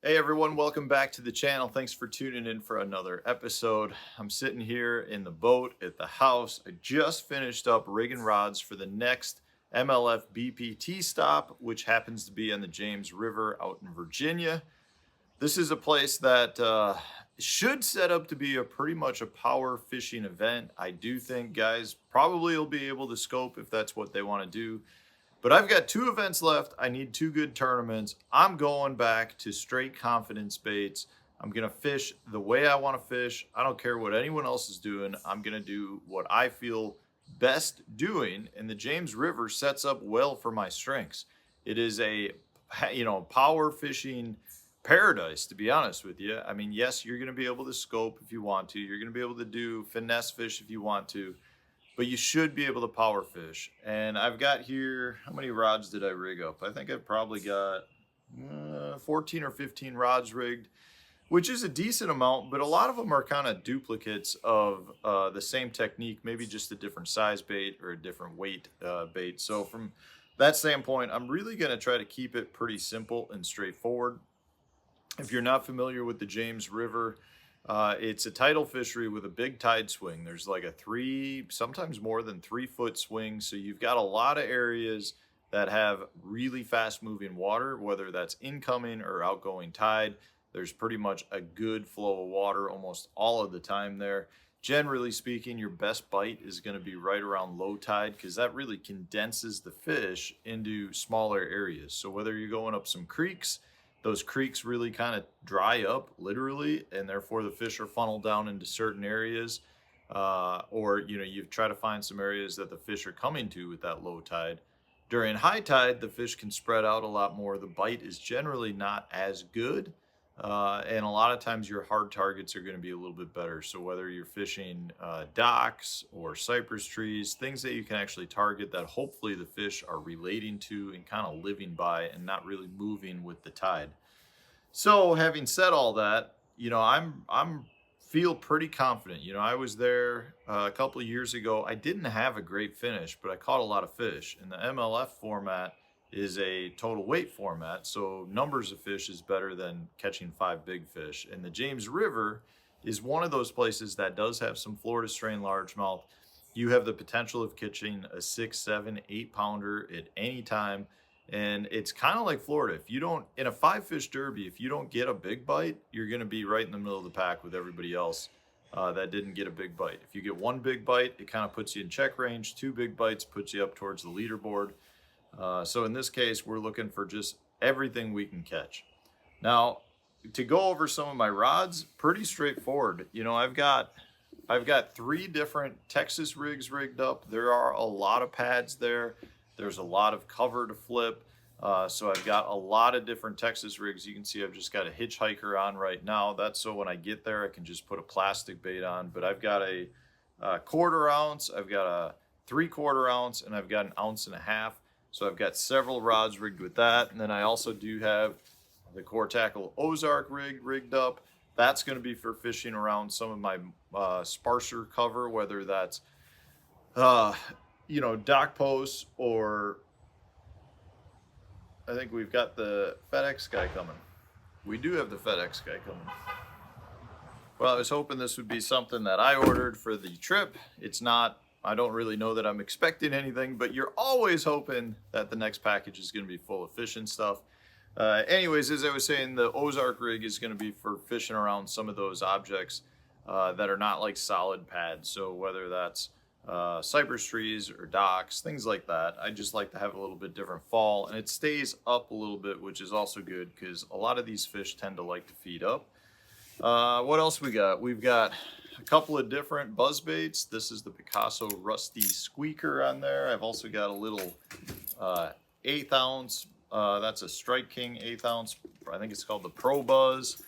Hey everyone, welcome back to the channel. Thanks for tuning in for another episode. I'm sitting here in the boat at the house. I just finished up rigging rods for the next MLF BPT stop, which happens to be on the James River out in Virginia. This is a place that should set up to be pretty much a power fishing event. I do think guys probably will be able to scope if that's what they want to do. But I've got two events left. I need two good tournaments. I'm going back to straight confidence baits. I'm going to fish the way I want to fish. I don't care what anyone else is doing. I'm going to do what I feel best doing. And the James River sets up well for my strengths. It is a, power fishing paradise, to be honest with you. I mean, yes, you're going to be able to scope if you want to. You're going to be able to do finesse fish if you want to. But you should be able to power fish. And I've got here, how many rods did I rig up? I think I've probably got 14 or 15 rods rigged, which is a decent amount, but a lot of them are kind of duplicates of the same technique, maybe just a different size bait or a different weight bait. So from that standpoint, I'm really going to try to keep it pretty simple and straightforward. If you're not familiar with the James River, it's a tidal fishery with a big tide swing. There's like a sometimes more than 3 foot swing. So you've got a lot of areas that have really fast moving water, whether that's incoming or outgoing tide. There's pretty much a good flow of water almost all of the time there. Generally speaking, your best bite is going to be right around low tide because that really condenses the fish into smaller areas. So whether you're going up some creeks, those creeks really kind of dry up literally, and therefore the fish are funneled down into certain areas. Or you try to find some areas that the fish are coming to with that low tide. During high tide, the fish can spread out a lot more. The bite is generally not as good. And a lot of times your hard targets are going to be a little bit better. So whether you're fishing docks or cypress trees, things that you can actually target that hopefully the fish are relating to and kind of living by and not really moving with the tide. So having said all that, I'm feel pretty confident. I was there a couple of years ago. I didn't have a great finish, but I caught a lot of fish. And the MLF format is a total weight format, so numbers of fish is better than catching 5 big fish. And the James River is one of those places that does have some Florida strain largemouth. You have the potential of catching a 6, 7, 8 pounder at any time. And it's kind of like Florida. If you don't, in a 5-fish derby, if you don't get a big bite, you're going to be right in the middle of the pack with everybody else that didn't get a big bite. If you get 1 big bite, it kind of puts you in check range. 2 big bites puts you up towards the leaderboard. So in this case, we're looking for just everything we can catch. Now, to go over some of my rods, pretty straightforward. I've got 3 different Texas rigs rigged up. There are a lot of pads there. There's a lot of cover to flip. So I've got a lot of different Texas rigs. You can see I've just got a hitchhiker on right now. That's so when I get there, I can just put a plastic bait on. But I've got a 1/4 ounce, I've got a 3/4 ounce, and I've got an 1.5 ounces. So I've got several rods rigged with that. And then I also do have the Core Tackle Ozark rig rigged up. That's going to be for fishing around some of my sparser cover, whether that's, dock posts, or I think we've got the FedEx guy coming. We do have the FedEx guy coming. Well, I was hoping this would be something that I ordered for the trip. It's not. I don't really know that I'm expecting anything, but you're always hoping that the next package is going to be full of fishing stuff. Anyways, as I was saying, the Ozark rig is going to be for fishing around some of those objects that are not like solid pads. So whether that's cypress trees or docks, things like that, I just like to have a little bit different fall, and it stays up a little bit, which is also good because a lot of these fish tend to like to feed up. What else we got? We've got a couple of different buzz baits. This is the Picasso Rusty Squeaker on there. I've also got a little 1/8 ounce. That's a Strike King 1/8 ounce. I think it's called the Pro Buzz.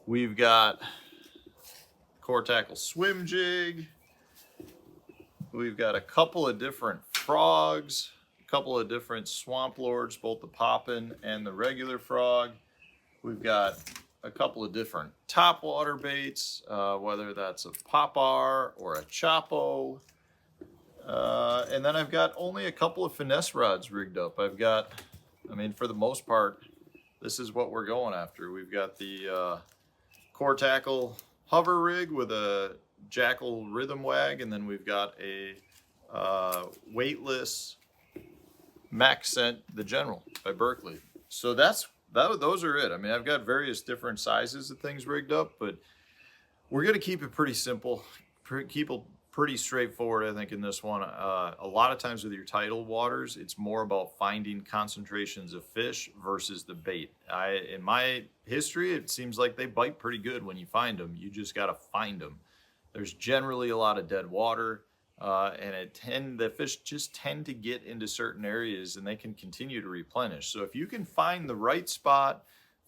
We've got Core Tackle Swim Jig. We've got a couple of different frogs, a couple of different Swamp Lords, both the poppin' and the regular frog. We've got a couple of different topwater baits, whether that's a popar or a chopo. And then I've got only a couple of finesse rods rigged up. I've got, for the most part, this is what we're going after. We've got the core tackle hover rig with a Jackal rhythm wag, and then we've got a weightless Max Scent, the General by Berkeley. So those are it. I mean, I've got various different sizes of things rigged up, but we're going to keep it pretty simple, keep it pretty straightforward, I think, in this one. A lot of times with your tidal waters, it's more about finding concentrations of fish versus the bait. In my history, it seems like they bite pretty good when you find them. You just got to find them. There's generally a lot of dead water, and the fish just tend to get into certain areas and they can continue to replenish. So if you can find the right spot,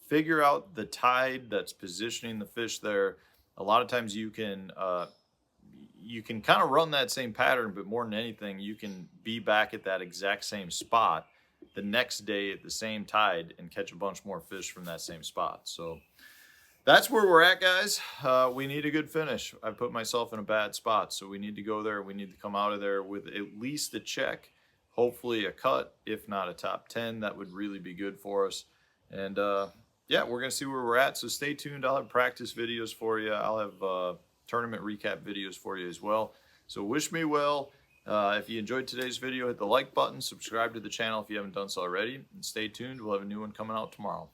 figure out the tide that's positioning the fish there, a lot of times you can kind of run that same pattern, but more than anything, you can be back at that exact same spot the next day at the same tide and catch a bunch more fish from that same spot. So that's where we're at, guys. We need a good finish. I put myself in a bad spot, so we need to go there. We need to come out of there with at least a check, hopefully a cut, if not a top 10. That would really be good for us. And yeah, we're going to see where we're at. So stay tuned. I'll have practice videos for you. I'll have tournament recap videos for you as well. So wish me well. If you enjoyed today's video, hit the like button, subscribe to the channel if you haven't done so already, and stay tuned. We'll have a new one coming out tomorrow.